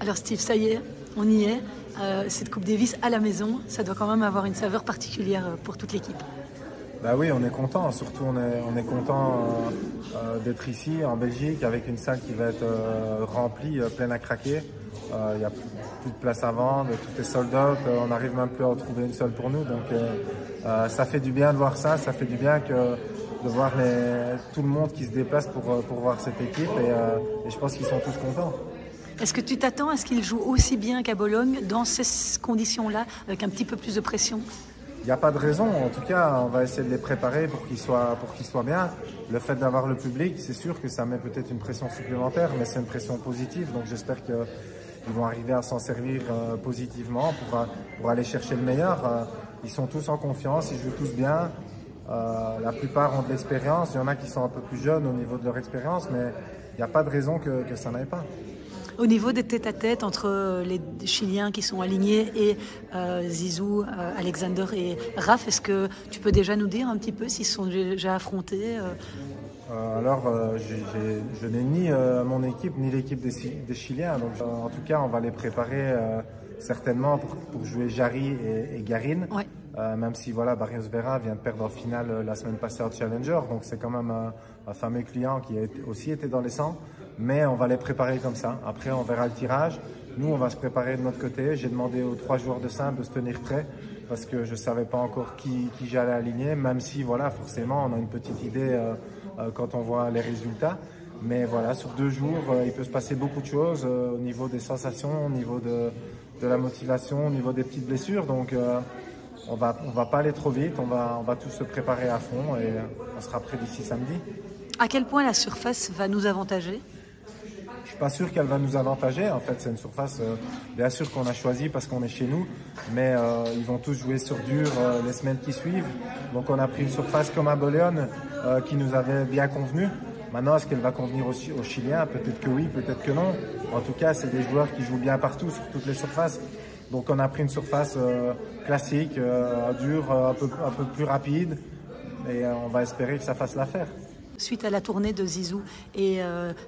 Alors Steve, ça y est, on y est. Cette Coupe Davis à la maison, ça doit quand même avoir une saveur particulière pour toute l'équipe. Bah oui, on est content. Surtout, on est content d'être ici en Belgique avec une salle qui va être remplie, pleine à craquer. Il n'y a plus de place à vendre, tout est sold out. On n'arrive même plus à en trouver une seule pour nous. Donc, ça fait du bien de voir ça. Ça fait du bien de voir tout le monde qui se déplace pour voir cette équipe. Et je pense qu'ils sont tous contents. Est-ce que tu t'attends à ce qu'ils jouent aussi bien qu'à Bologne dans ces conditions-là, avec un petit peu plus de pression? Il n'y a pas de raison. En tout cas, on va essayer de les préparer pour qu'ils soient bien. Le fait d'avoir le public, c'est sûr que ça met peut-être une pression supplémentaire, mais c'est une pression positive. Donc j'espère qu'ils vont arriver à s'en servir positivement pour aller chercher le meilleur. Ils sont tous en confiance, ils jouent tous bien. La plupart ont de l'expérience. Il y en a qui sont un peu plus jeunes au niveau de leur expérience, mais il n'y a pas de raison que ça n'aille pas. Au niveau des tête-à-tête entre les Chiliens qui sont alignés et Zizou, Alexander et Raph, est-ce que tu peux déjà nous dire un petit peu s'ils sont déjà affrontés je n'ai ni mon équipe ni l'équipe des Chiliens. Donc, en tout cas, on va les préparer certainement pour jouer Jarry et Garin. Ouais. Même si voilà, Barrios Vera vient de perdre en finale la semaine passée au Challenger. Donc c'est quand même un fameux client qui a aussi été dans les 100. Mais on va les préparer comme ça. Après, on verra le tirage. Nous, on va se préparer de notre côté. J'ai demandé aux 3 joueurs de simple de se tenir prêts parce que je ne savais pas encore qui j'allais aligner, même si voilà, forcément, on a une petite idée quand on voit les résultats. Mais voilà, sur 2 jours, il peut se passer beaucoup de choses au niveau des sensations, au niveau de la motivation, au niveau des petites blessures. Donc, on va pas aller trop vite. On va tous se préparer à fond et on sera prêt d'ici samedi. À quel point la surface va nous avantager? Je suis pas sûr qu'elle va nous avantager. En fait, c'est une surface, bien sûr qu'on a choisi parce qu'on est chez nous, mais ils vont tous jouer sur dur les semaines qui suivent. Donc, on a pris une surface comme à Bologne qui nous avait bien convenu. Maintenant, est-ce qu'elle va convenir aussi aux Chiliens? Peut-être que oui, peut-être que non. En tout cas, c'est des joueurs qui jouent bien partout, sur toutes les surfaces. Donc, on a pris une surface classique, dure, un peu plus rapide, et on va espérer que ça fasse l'affaire. Suite à la tournée de Zizou et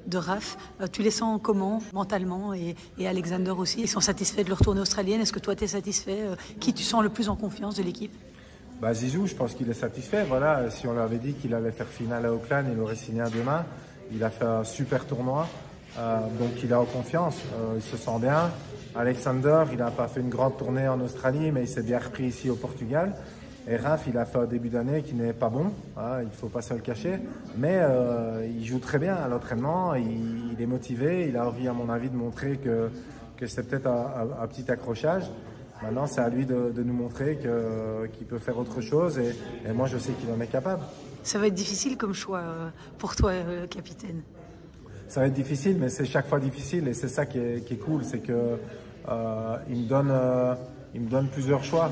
de Raph, tu les sens comment mentalement et Alexander aussi? Ils sont satisfaits de leur tournée australienne. Est-ce que toi, tu es satisfait? Qui tu sens le plus en confiance de l'équipe? Zizou, je pense qu'il est satisfait. Voilà, si on lui avait dit qu'il allait faire finale à Auckland, il aurait signé à demain. Il a fait un super tournoi, donc il est en confiance. Il se sent bien. Alexander, il n'a pas fait une grande tournée en Australie, mais il s'est bien repris ici au Portugal. Et Raph, il a fait un début d'année qui n'est pas bon, hein, il ne faut pas se le cacher, mais il joue très bien à l'entraînement, il est motivé, il a envie à mon avis de montrer que c'est peut-être un petit accrochage. Maintenant, c'est à lui de nous montrer qu'il peut faire autre chose et moi je sais qu'il en est capable. Ça va être difficile comme choix pour toi, capitaine. Ça va être difficile, mais c'est chaque fois difficile et c'est ça qui est cool, c'est que il me donne plusieurs choix.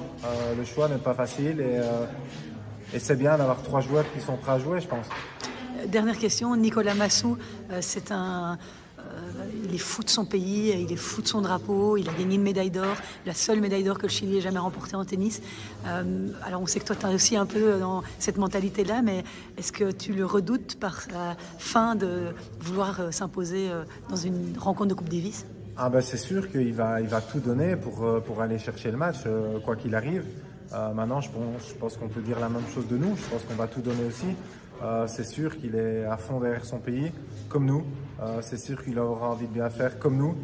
Le choix n'est pas facile et c'est bien d'avoir 3 joueurs qui sont prêts à jouer, je pense. Dernière question, Nicolas Massou, il est fou de son pays, il est fou de son drapeau, il a gagné une médaille d'or, la seule médaille d'or que le Chili ait jamais remportée en tennis. Alors on sait que toi tu es aussi un peu dans cette mentalité-là, mais est-ce que tu le redoutes par sa fin de vouloir s'imposer dans une rencontre de Coupe Davis? C'est sûr qu'il va tout donner pour aller chercher le match, quoi qu'il arrive. Maintenant, je pense qu'on peut dire la même chose de nous. Je pense qu'on va tout donner aussi. C'est sûr qu'il est à fond derrière son pays, comme nous. C'est sûr qu'il aura envie de bien faire, comme nous.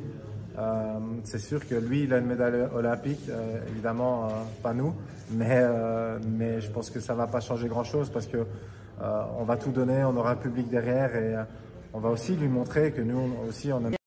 C'est sûr que lui, il a une médaille olympique, évidemment pas nous. Mais je pense que ça ne va pas changer grand-chose parce que on va tout donner, on aura un public derrière et on va aussi lui montrer que nous aussi, on aime